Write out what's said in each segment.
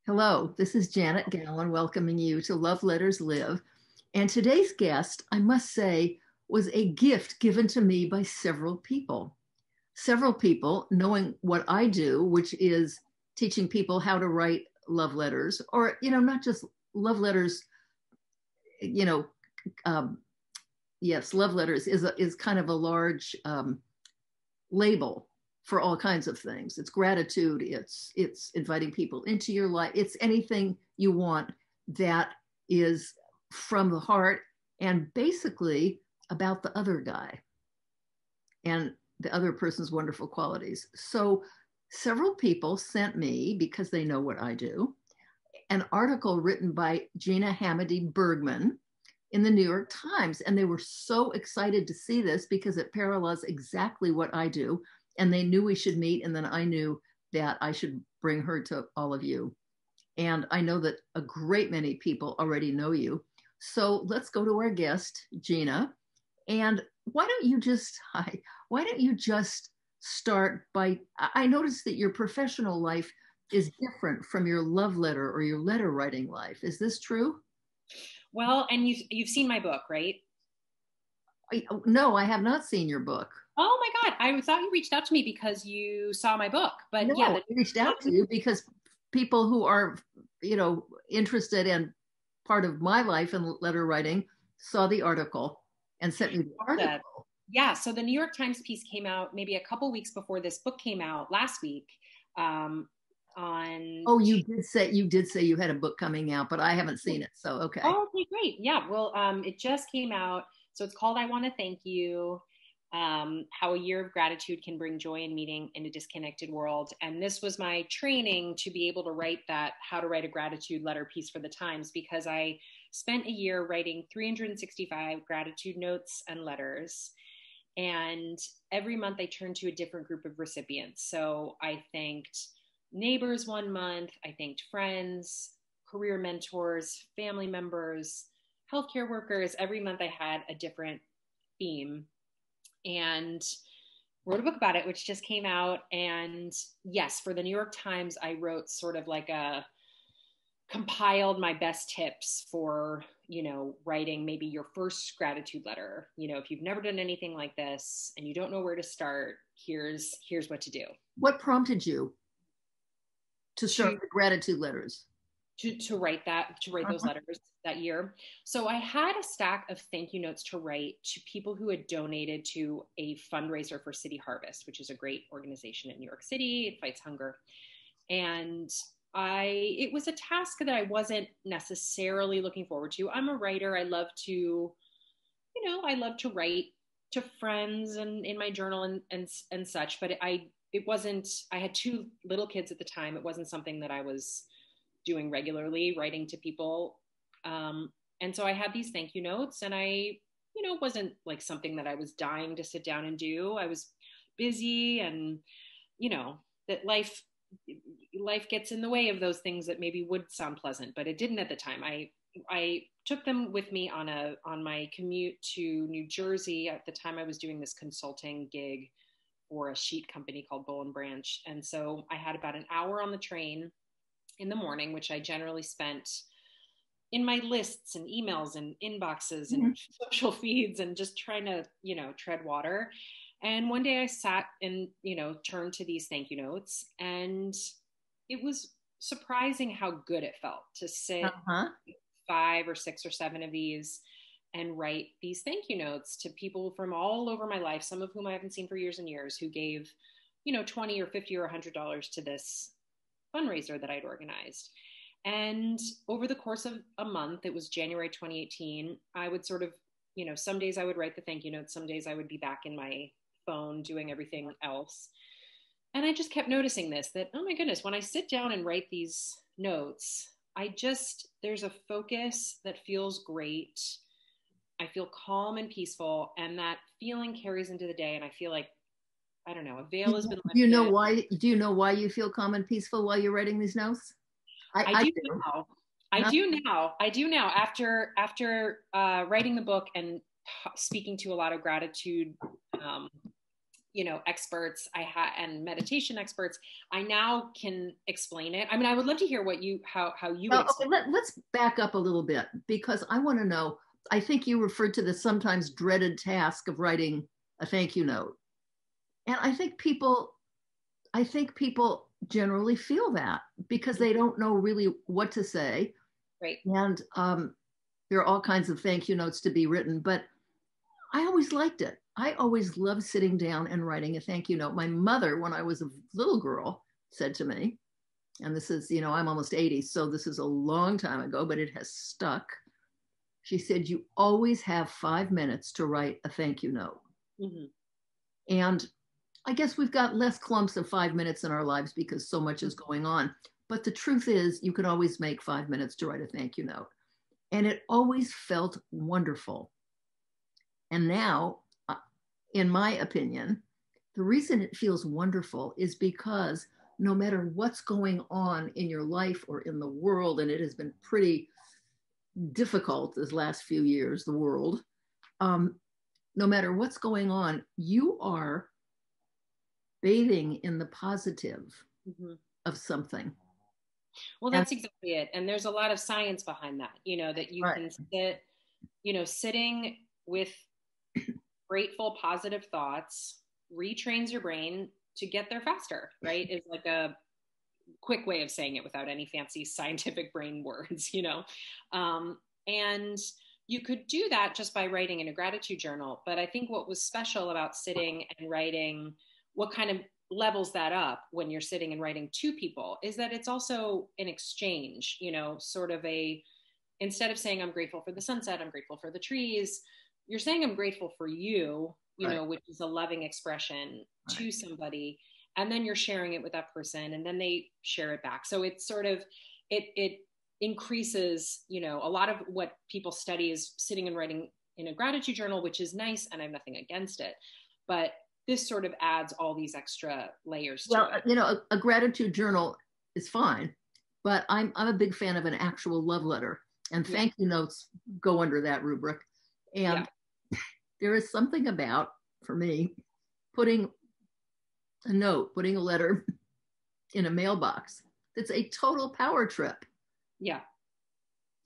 Hello, this is Janet Gallen welcoming you to Love Letters Live. And today's guest, I must say, was a gift given to me by several people. Several people, knowing what I do, which is teaching people how to write love letters, or, not just love letters, you know, um, yes, love letters is kind of a large label for all kinds of things. It's gratitude. It's inviting people into your life. It's anything you want that is from the heart and basically about the other guy and the other person's wonderful qualities. So several people sent me, because they know what I do, an article written by Gina Hamadey Bergman in the New York Times. And they were so excited to see this because it parallels exactly what I do. And they knew we should meet. And then I knew that I should bring her to all of you. And I know that a great many people already know you. So let's go to our guest, Gina. And why don't you just start by, I noticed that your professional life is different from your love letter or your letter writing life. Is this true? Well, and you've seen my book, right? No, I have not seen your book. Oh my God. I thought you reached out to me because you saw my book. But No, yeah, I reached out to you because people who are, interested in part of my life in letter writing saw the article and sent me the article. Yeah. So the New York Times piece came out maybe a couple weeks before this book came out last week. On Oh, you did say you had a book coming out, but I haven't seen it. So okay. Oh, okay, great. Yeah. Well, it just came out. So it's called I Want to Thank You. How a year of gratitude can bring joy and meaning in a disconnected world. And this was my training to be able to write that, how to write a gratitude letter piece for the Times, because I spent a year writing 365 gratitude notes and letters. And every month I turned to a different group of recipients. So I thanked neighbors one month, I thanked friends, career mentors, family members, healthcare workers. Every month I had a different theme and wrote a book about it, which just came out. And yes, for the New York Times, I wrote sort of like compiled my best tips for, writing maybe your first gratitude letter. If you've never done anything like this and you don't know where to start, here's what to do. What prompted you to start the gratitude letters? To write those letters that year. So I had a stack of thank you notes to write to people who had donated to a fundraiser for City Harvest, which is a great organization in New York City. It fights hunger. And it was a task that I wasn't necessarily looking forward to. I'm a writer. I love to write to friends and in my journal and such, but it wasn't, I had two little kids at the time. It wasn't something that I was doing regularly, writing to people. And so I had these thank you notes, and wasn't like something that I was dying to sit down and do. I was busy, and, that life gets in the way of those things that maybe would sound pleasant, but it didn't at the time. I took them with me on my commute to New Jersey. At the time I was doing this consulting gig for a sheet company called Boll and Branch. And so I had about an hour on the train in the morning, which I generally spent in my lists and emails and inboxes and social feeds and just trying to, tread water. And one day I sat and, turned to these thank you notes, and it was surprising how good it felt to sit 5 or 6 or 7 of these and write these thank you notes to people from all over my life, some of whom I haven't seen for years and years, who gave, $20 or $50 or $100 to this fundraiser that I'd organized. And over the course of a month, it was January 2018, I would sort of, some days I would write the thank you notes, some days I would be back in my phone doing everything else. And I just kept noticing this, that, oh my goodness, when I sit down and write these notes, there's a focus that feels great. I feel calm and peaceful, and that feeling carries into the day. And I feel like, I don't know, a veil has been lifted. Do you know why you feel calm and peaceful while you're writing these notes? I do now. I do now. After writing the book and speaking to a lot of gratitude, experts and meditation experts, I now can explain it. I mean, I would love to hear how you would Well, explain. okay, let's back up a little bit because I want to know. I think you referred to the sometimes dreaded task of writing a thank you note. And I think people generally feel that because they don't know really what to say. Right. And there are all kinds of thank you notes to be written, but I always liked it. I always loved sitting down and writing a thank you note. My mother, when I was a little girl, said to me, and this is, I'm almost 80, so this is a long time ago, but it has stuck. She said, you always have 5 minutes to write a thank you note. Mm-hmm. And I guess we've got less clumps of 5 minutes in our lives because so much is going on. But the truth is, you can always make 5 minutes to write a thank you note. And it always felt wonderful. And now, in my opinion, the reason it feels wonderful is because no matter what's going on in your life or in the world, and it has been pretty difficult this last few years, the world, no matter what's going on, you are bathing in the positive mm-hmm. of something. Well, that's exactly it. And there's a lot of science behind that, that you right. can sit, sitting with grateful, positive thoughts retrains your brain to get there faster, right? Is like a quick way of saying it without any fancy scientific brain words, and you could do that just by writing in a gratitude journal. But I think what was special about sitting and writing, what kind of levels that up when you're sitting and writing to people, is that it's also an exchange, sort of instead of saying I'm grateful for the sunset, I'm grateful for the trees, you're saying I'm grateful for you, right. Which is a loving expression right. to somebody. And then you're sharing it with that person and then they share it back. So it's sort of, it increases, a lot of what people study is sitting and writing in a gratitude journal, which is nice. And I have nothing against it, but this sort of adds all these extra layers to it. A gratitude journal is fine, but I'm a big fan of an actual love letter, and thank you notes go under that rubric. And there is something about, for me, putting a letter in a mailbox. It's a total power trip. Yeah.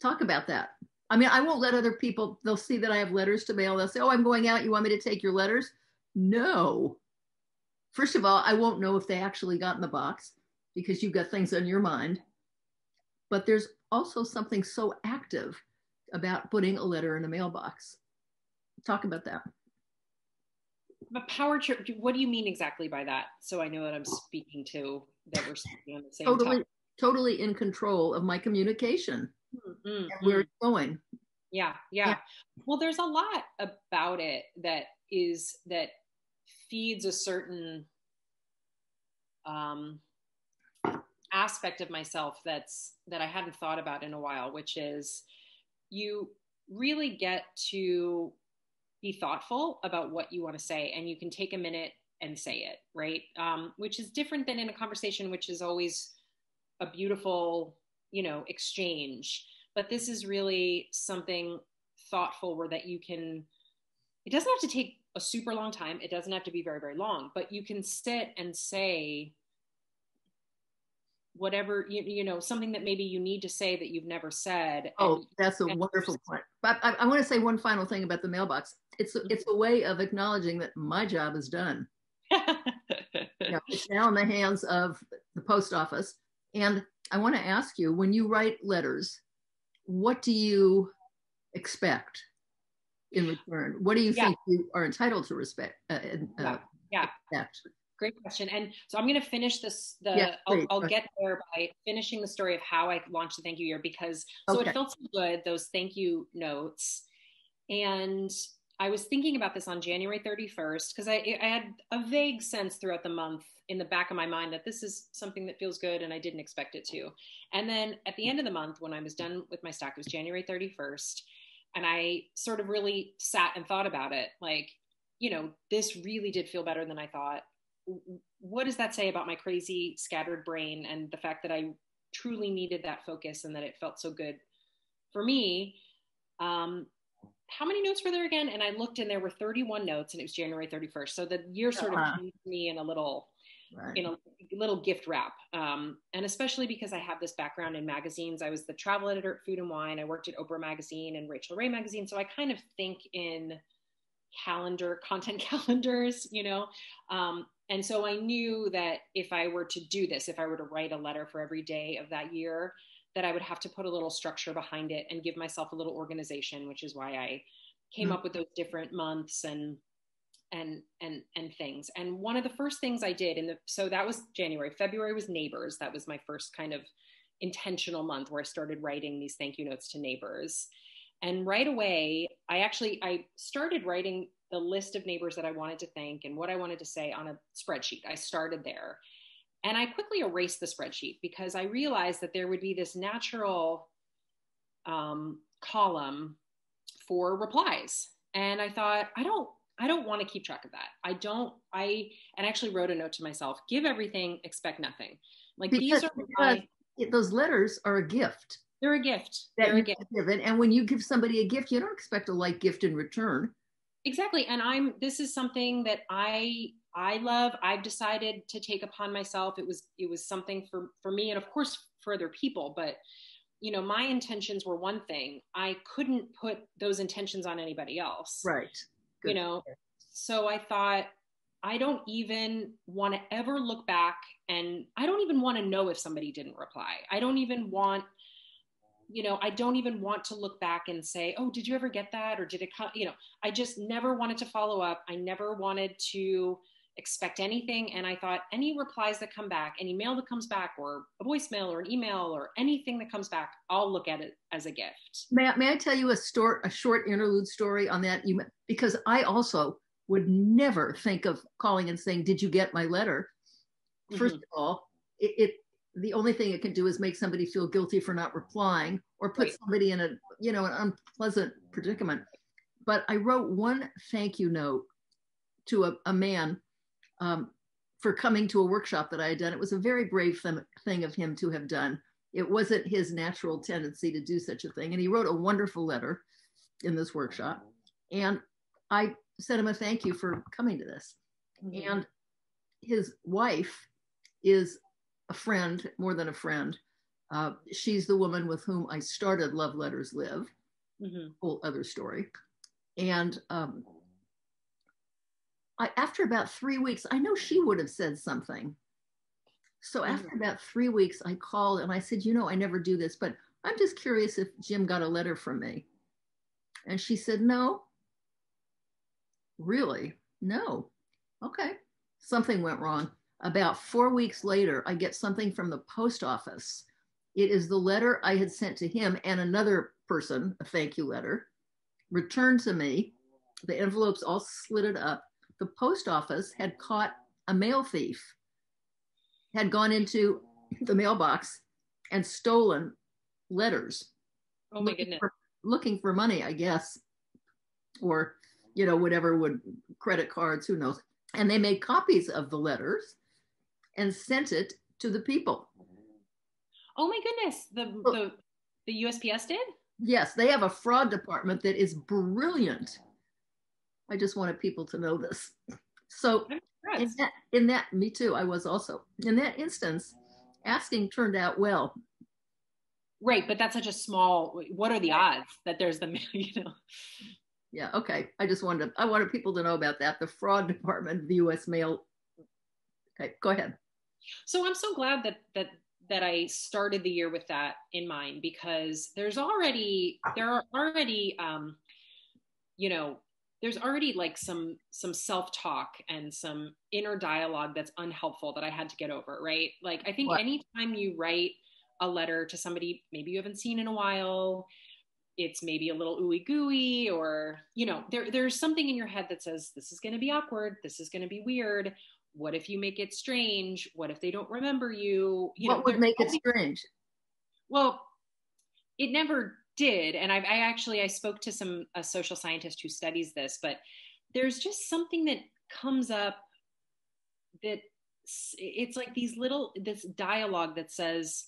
Talk about that. I mean, I won't let other people, they'll see that I have letters to mail. They'll say, oh, I'm going out. You want me to take your letters? No. First of all, I won't know if they actually got in the box because you've got things on your mind. But there's also something so active about putting a letter in a mailbox. Talk about that. A power trip. What do you mean exactly by that? So I know that I'm speaking to, that we're speaking on the same topic. Totally in control of my communication and where it's going. Yeah. Well, there's a lot about it that feeds a certain aspect of myself that I hadn't thought about in a while, which is you really get to be thoughtful about what you want to say, and you can take a minute and say it, right? Which is different than in a conversation, which is always a beautiful, exchange. But this is really something thoughtful where that you can, it doesn't have to take a super long time. It doesn't have to be very, very long, but you can sit and say whatever, something that maybe you need to say that you've never said. Oh, that's a wonderful point. But I want to say one final thing about the mailbox. It's a way of acknowledging that my job is done. It's now in the hands of the post office. And I want to ask you, when you write letters, what do you expect in return? What do you think you are entitled to respect? Expect? Great question. And so I'm going to finish this. I'll get there by finishing the story of how I launched the thank you year, because it felt so good, those thank you notes. And I was thinking about this on January 31st, because I had a vague sense throughout the month in the back of my mind that this is something that feels good and I didn't expect it to. And then at the end of the month, when I was done with my stack, it was January 31st. And I sort of really sat and thought about it. Like, this really did feel better than I thought. What does that say about my crazy scattered brain and the fact that I truly needed that focus and that it felt so good for me? how many notes were there again? And I looked and there were 31 notes and it was January 31st. So the year sort of came to me in a little, Right. in a little gift wrap. And especially because I have this background in magazines. I was the travel editor at Food and Wine. I worked at Oprah Magazine and Rachel Ray Magazine. So I kind of think in content calendars, you know? And so I knew that if I were to do this, if I were to write a letter for every day of that year, that I would have to put a little structure behind it and give myself a little organization, which is why I came up with those different months and things. And one of the first things I did so that was January. February was neighbors. That was my first kind of intentional month where I started writing these thank you notes to neighbors. And right away, I started writing the list of neighbors that I wanted to thank and what I wanted to say on a spreadsheet. I started there. And I quickly erased the spreadsheet because I realized that there would be this natural column for replies. And I thought, I don't want to keep track of that. And actually wrote a note to myself, give everything, expect nothing. Like because those letters are a gift. They're a gift. They're a gift. And when you give somebody a gift, you don't expect a like gift in return. Exactly. And this is something that I love. I've decided to take upon myself. It was something for me and of course for other people, but you know, my intentions were one thing. I couldn't put those intentions on anybody else. Right. Good. You know, so I thought, I don't even want to ever look back and I don't even want to know if somebody didn't reply. I don't even want to look back and say, oh, did you ever get that? Or did it come? You know, I just never wanted to follow up. I never wanted to expect anything. And I thought any replies that come back, any mail that comes back or a voicemail or an email or anything that comes back, I'll look at it as a gift. May I tell you a short interlude story on that? Because I also would never think of calling and saying, did you get my letter? First of all, the only thing it can do is make somebody feel guilty for not replying or put somebody in an unpleasant predicament. But I wrote one thank you note to a man for coming to a workshop that I had done. It was a very brave thing of him to have done. It wasn't his natural tendency to do such a thing. And he wrote a wonderful letter in this workshop. And I sent him a thank you for coming to this. Mm-hmm. And his wife is a friend, more than a friend. She's the woman with whom I started Love Letters Live, whole other story. And after about 3 weeks, I know she would have said something. So after about 3 weeks, I called and I said, I never do this, but I'm just curious if Jim got a letter from me. And she said, no. Really? No. Okay. Something went wrong. About 4 weeks later, I get something from the post office. It is the letter I had sent to him and another person, a thank you letter, returned to me. The envelopes all slitted up. The post office had caught a mail thief, had gone into the mailbox and stolen letters. Oh my goodness. Looking for money, I guess, or, whatever credit cards, who knows. And they made copies of the letters and sent it to the people. Oh my goodness. The USPS did? Yes, they have a fraud department that is brilliant. I just wanted people to know this. So in that, me too, I was also. In that instance, asking turned out well. Right, but that's such a small, what are the odds that there's Yeah, okay. I wanted people to know about that. The fraud department of the U.S. Mail. Okay, go ahead. So I'm so glad that I started the year with that in mind, because there's already like some self-talk and some inner dialogue that's unhelpful that I had to get over, right? Like, I think anytime you write a letter to somebody maybe you haven't seen in a while, it's maybe a little ooey gooey, or, there's something in your head that says, this is going to be awkward. This is going to be weird. What if you make it strange? What if they don't remember you? What would make it strange? Well, it never did. And I spoke to a social scientist who studies this, but there's just something that comes up that it's like this dialogue that says,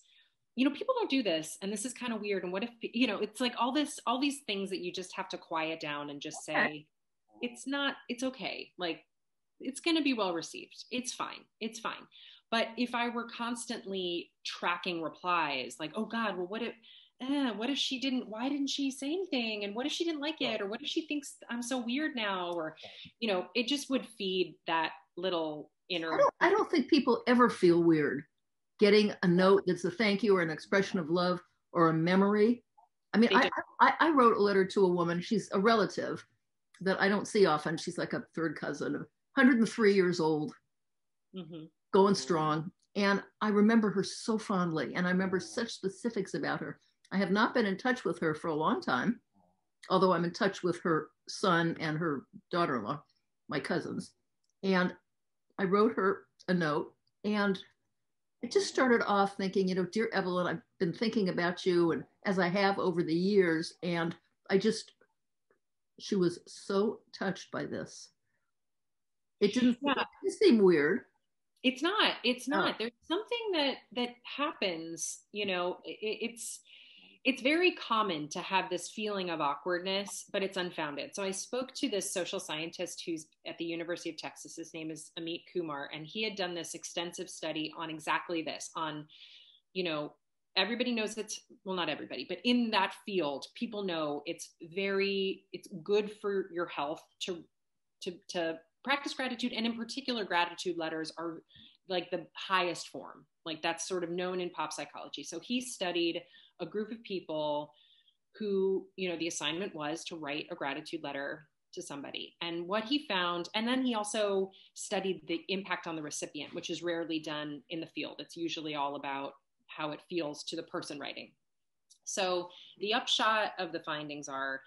people don't do this, and this is kind of weird. And what if, it's like all these things that you just have to quiet down and just say, it's okay. Like, it's going to be well received. It's fine. It's fine. But if I were constantly tracking replies, like, oh God, well, what if she didn't, why didn't she say anything? And what if she didn't like it? Or what if she thinks I'm so weird now? Or, it just would feed that little inner. I don't think people ever feel weird getting a note that's a thank you or an expression of love or a memory. I mean, I wrote a letter to a woman. She's a relative that I don't see often. She's like a third cousin, 103 years old, going strong. And I remember her so fondly. And I remember such specifics about her. I have not been in touch with her for a long time, although I'm in touch with her son and her daughter-in-law, my cousins. And I wrote her a note, and it just started off thinking, dear Evelyn, I've been thinking about you, and as I have over the years, and she was so touched by this. It didn't seem weird. It's not. There's something that happens, it's very common to have this feeling of awkwardness, but it's unfounded. So I spoke to this social scientist who's at the University of Texas. His name is Amit Kumar, and he had done this extensive study on exactly this, on, everybody knows not everybody, but in that field, people know it's good for your health to practice gratitude. And in particular, gratitude letters are like the highest form. Like, that's sort of known in pop psychology. So he studied a group of people who, the assignment was to write a gratitude letter to somebody. And what he found, and then he also studied the impact on the recipient, which is rarely done in the field. It's usually all about how it feels to the person writing. So the upshot of the findings are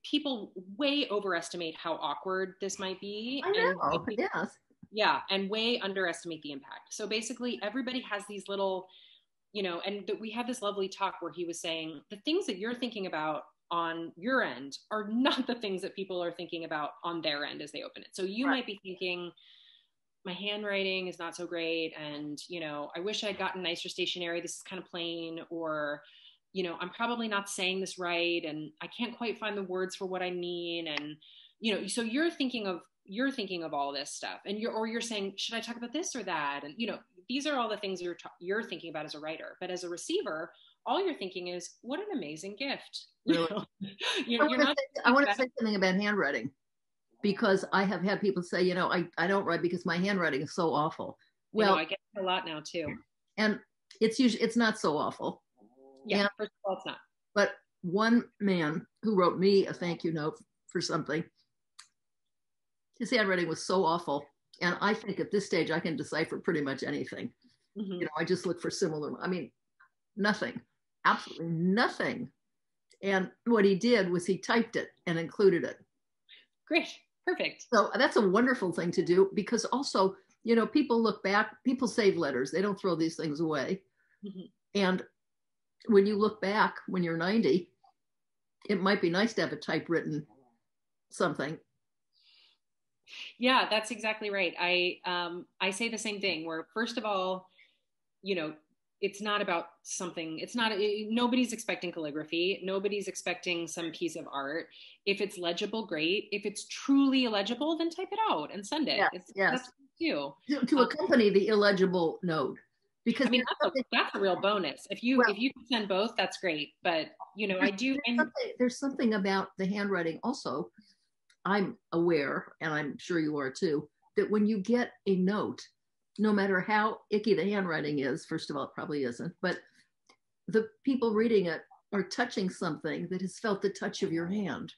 people way overestimate how awkward this might be. I know, yes. Yeah, and way underestimate the impact. So basically, everybody has these little, and we had this lovely talk where he was saying the things that you're thinking about on your end are not the things that people are thinking about on their end as they open it. So you might be thinking, my handwriting is not so great, and I wish I'd gotten nicer stationery. This is kind of plain, or I'm probably not saying this right, and I can't quite find the words for what I mean, and so you're thinking of all this stuff, and you're saying, should I talk about this or that? And these are all the things you're thinking about as a writer. But as a receiver, all you're thinking is, what an amazing gift. Really? I want to say something about handwriting, because I have had people say, I don't write because my handwriting is so awful. Well, I get it a lot now too. And it's not so awful. Yeah, and, first of all, it's not. But one man who wrote me a thank you note for something, his handwriting was so awful. And I think at this stage, I can decipher pretty much anything. I just look for similar, nothing, absolutely nothing. And what he did was he typed it and included it. Great. Perfect. So that's a wonderful thing to do, because also, people look back, people save letters. They don't throw these things away. And when you look back, when you're 90, it might be nice to have a typewritten something. Yeah, that's exactly right. I say the same thing, where first of all, it's not about something. Nobody's expecting calligraphy. Nobody's expecting some piece of art. If it's legible, great. If it's truly illegible, then type it out and send it. Yes. That's you. To accompany the illegible note. Because that's a real bonus. If you can send both, that's great. But I do. There's something about the handwriting also. I'm aware, and I'm sure you are too, that when you get a note, no matter how icky the handwriting is, first of all, it probably isn't, but the people reading it are touching something that has felt the touch of your hand.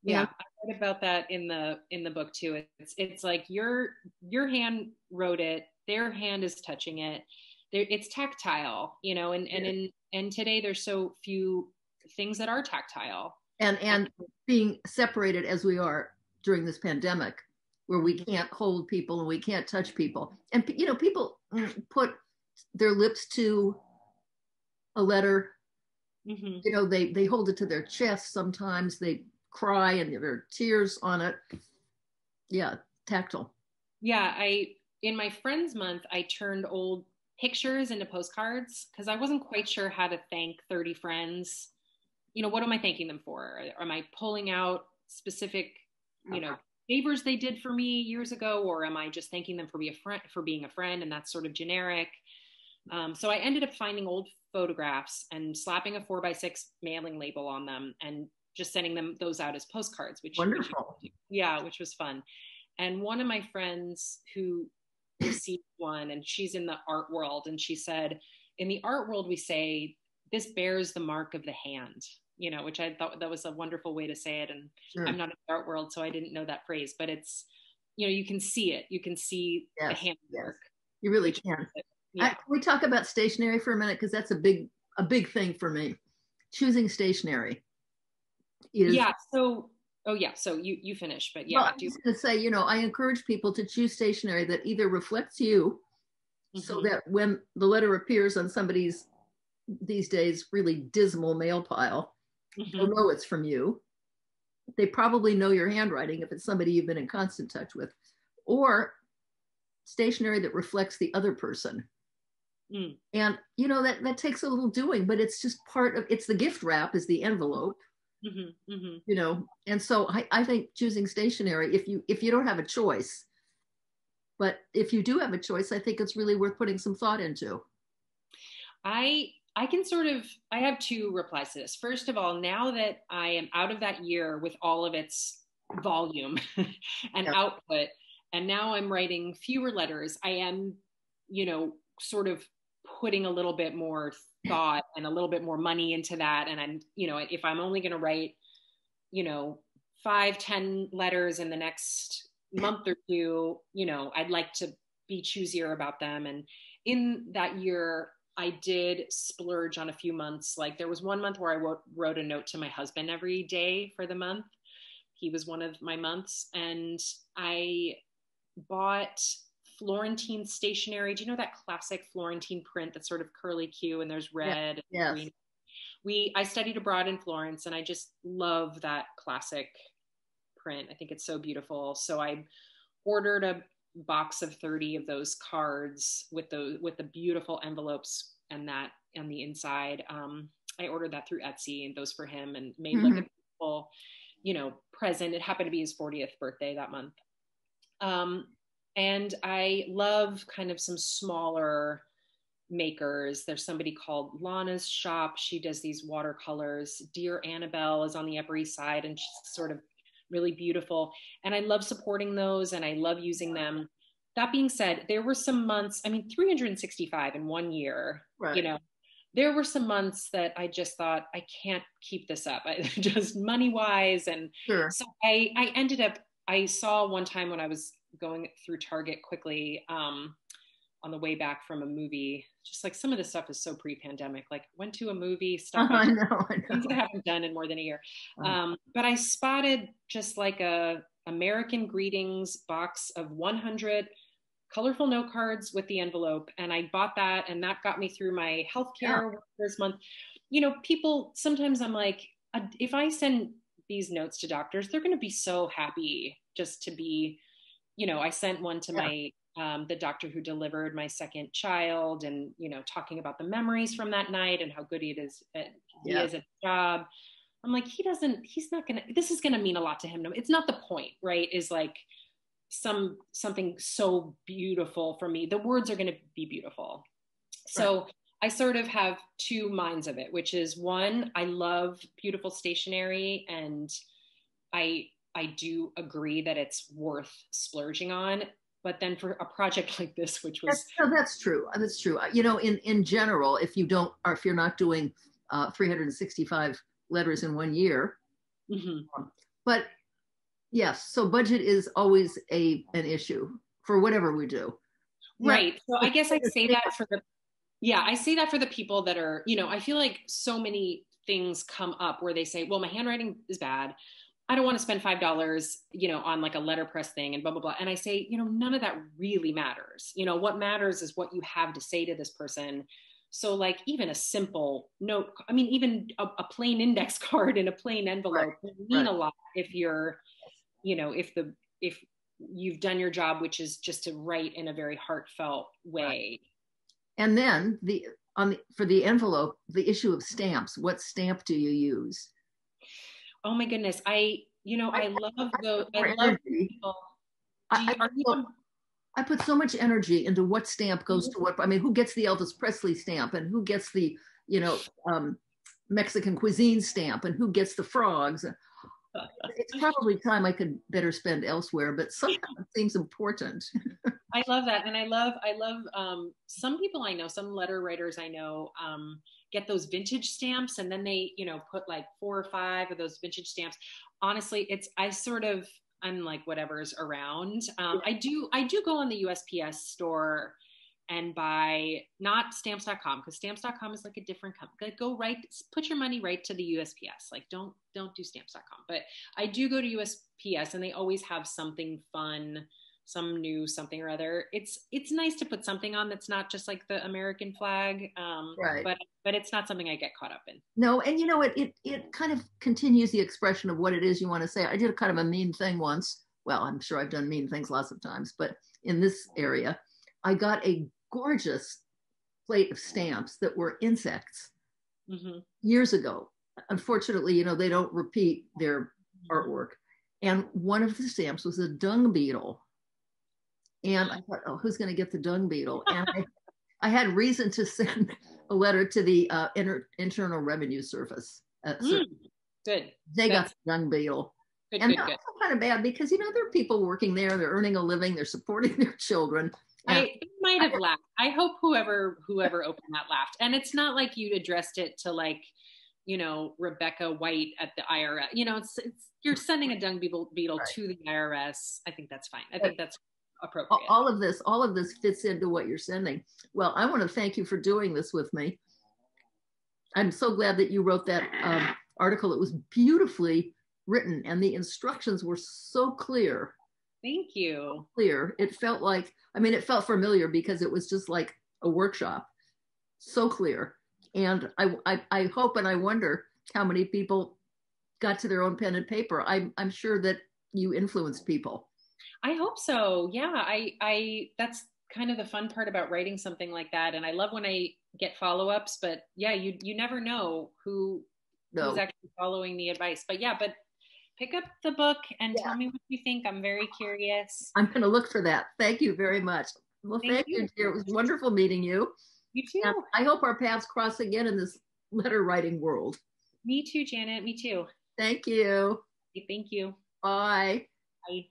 Yeah, I read about that in the book too. It's like your hand wrote it, their hand is touching it. It's tactile, and today there's so few things that are tactile. And being separated as we are during this pandemic, where we can't hold people and we can't touch people. And, people put their lips to a letter, they hold it to their chest. Sometimes they cry and there are tears on it. Yeah. Tactile. Yeah. In my Friends Month, I turned old pictures into postcards because I wasn't quite sure how to thank 30 friends. What am I thanking them for? Am I pulling out specific, favors they did for me years ago, or am I just thanking them for being a friend, and that's sort of generic? So I ended up finding old photographs and slapping a 4x6 mailing label on them and just sending those out as postcards, Wonderful. which was fun. And one of my friends who received one, and she's in the art world, and she said, in the art world, we say, this bears the mark of the hand, which I thought that was a wonderful way to say it. And sure. I'm not in the art world, so I didn't know that phrase, but it's, you can see it. You can see the handwork. Yes. You really can. Yeah. Can we talk about stationery for a minute? Because that's a big thing for me. Choosing stationery is... Yeah. So you finish, but yeah. Well, I was going to say, I encourage people to choose stationery that either reflects you, so that when the letter appears on somebody's, these days, really dismal mail pile, they'll know it's from you. They probably know your handwriting if it's somebody you've been in constant touch with, or stationery that reflects the other person. And that takes a little doing, but it's just it's the gift wrap is the envelope. And so I think choosing stationery, if you don't have a choice, but if you do have a choice, I think it's really worth putting some thought into. I have two replies to this. First of all, now that I am out of that year with all of its volume and output, and now I'm writing fewer letters, I am, sort of putting a little bit more thought and a little bit more money into that. And I'm, if I'm only going to write, 5-10 letters in the next month or two, I'd like to be choosier about them. And in that year, I did splurge on a few months. Like there was one month where I wrote a note to my husband every day for the month. He was one of my months. And I bought Florentine stationery. Do you know that classic Florentine print that's sort of curly Q and there's red and green? I studied abroad in Florence, and I just love that classic print. I think it's so beautiful. So I ordered a box of 30 of those cards with the beautiful envelopes and that on the inside. I ordered that through Etsy, and those for him, and made like a beautiful, present. It happened to be his 40th birthday that month. And I love kind of some smaller makers. There's somebody called Lana's Shop. She does these watercolors. Dear Annabelle is on the Upper East Side, and she's sort of really beautiful. And I love supporting those, and I love using them. That being said, there were some months, 365 in 1 year, right. There were some months that I just thought, I can't keep this up, just money wise. And sure. So I saw one time when I was going through Target quickly, on the way back from a movie, just like some of the stuff is so pre-pandemic, like went to a movie, stuff I know. Things I haven't done in more than a year. But I spotted just like a American Greetings box of 100 colorful note cards with the envelope. And I bought that, and that got me through my healthcare workers month. People, sometimes I'm like, if I send these notes to doctors, they're going to be so happy just to be, I sent one to my the doctor who delivered my second child, and talking about the memories from that night and how good he is at the job. I'm like, this is gonna mean a lot to him. No, it's not the point, right? Is like something so beautiful for me. The words are gonna be beautiful. So right. I sort of have two minds of it, which is one, I love beautiful stationery, and I do agree that it's worth splurging on. But then for a project like this, which was... That's true. That's true. In general, if you're not doing 365 letters in 1 year, but yes, so budget is always an issue for whatever we do. Right. So I guess I say that for the people that are, I feel like so many things come up where they say, well, my handwriting is bad. I don't want to spend $5, on like a letterpress thing and blah, blah, blah. And I say, none of that really matters. What matters is what you have to say to this person. So like even a simple note, even a plain index card in a plain envelope will mean a lot if you're, if you've done your job, which is just to write in a very heartfelt way. And then for the envelope, the issue of stamps. What stamp do you use? Oh my goodness. I love those. I More love energy. people. I, I, Are you put, I put so much energy into what stamp goes to what. I mean, who gets the Elvis Presley stamp, and who gets the, you know, Mexican cuisine stamp, and who gets the frogs? It's probably time I could better spend elsewhere, but somehow it seems important. I love that. And I love some people I know, some letter writers I know, get those vintage stamps, and then they, put like 4 or 5 of those vintage stamps. Honestly, I'm like whatever's around. I do go on the USPS store and buy, not stamps.com, because stamps.com is like a different company. Like, go right, put your money right to the USPS. Like, don't do stamps.com. But I do go to USPS, and they always have something fun, some new something or other. It's nice to put something on that's not just like the American flag, Right. but it's not something I get caught up in. No, and it kind of continues the expression of what it is you want to say. I did a kind of a mean thing once. Well, I'm sure I've done mean things lots of times, but in this area, I got a gorgeous plate of stamps that were insects years ago. Unfortunately, they don't repeat their artwork. And one of the stamps was a dung beetle. And I thought, oh, who's going to get the dung beetle? And I had reason to send a letter to the Internal Revenue Service. Good. They got the dung beetle. Good, and good, that's good. kind of bad because, there are people working there, they're earning a living, they're supporting their children. I might have laughed. I hope whoever opened that laughed. And it's not like you addressed it to like, Rebecca White at the IRS. It's you're sending a dung beetle right. to the IRS. I think that's fine. I think that's appropriate. All of this fits into what you're sending. Well, I want to thank you for doing this with me. I'm so glad that you wrote that article. It was beautifully written, and the instructions were so clear. Thank you. So clear. It felt familiar because it was just like a workshop. So clear. And I hope and I wonder how many people got to their own pen and paper. I'm sure that you influenced people. I hope so. Yeah, I that's kind of the fun part about writing something like that. And I love when I get follow-ups, but yeah, you never know who's actually following the advice. But yeah, pick up the book and tell me what you think. I'm very curious. I'm going to look for that. Thank you very much. Well, thank you, dear. It was wonderful meeting you. You too. And I hope our paths cross again in this letter writing world. Me too, Janet. Me too. Thank you. Thank you. Bye. Bye.